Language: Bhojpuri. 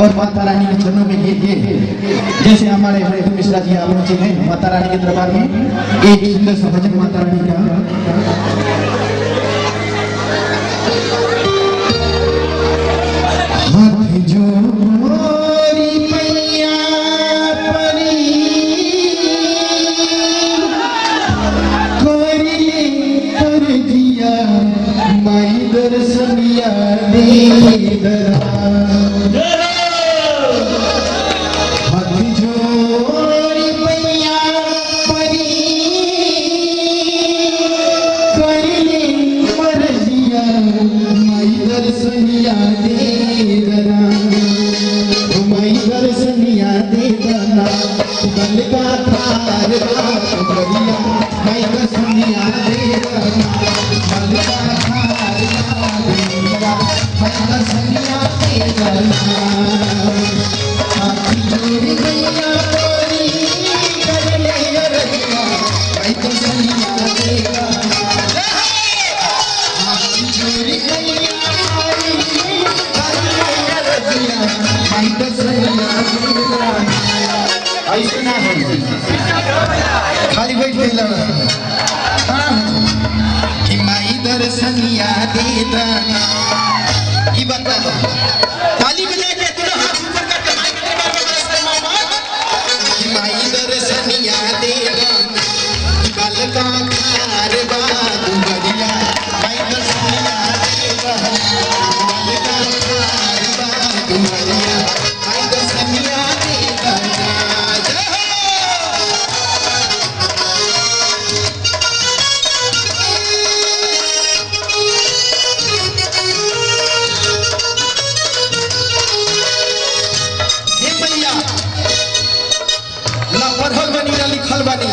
और माता रानी के चरणों में गिर के जैसे हमारे हरिधु मिश्रा जी आप पहुंचे हैं माता रानी के दरबार में एक सुंदर सा भजन माता रानी का। खाली बैठ के कि माई दर्शनिया दे दाना ये बता ताली बजा के तूने हाथ ऊपर करके माई के दरबार में नमस्ते मामा कि माई दर्शनिया दे दाना कल का कारवा दुबरिया माई दर्शनिया दे दाना कल का कारवा दुबरिया माई दर्शनिया दे दाना। लिखल बनी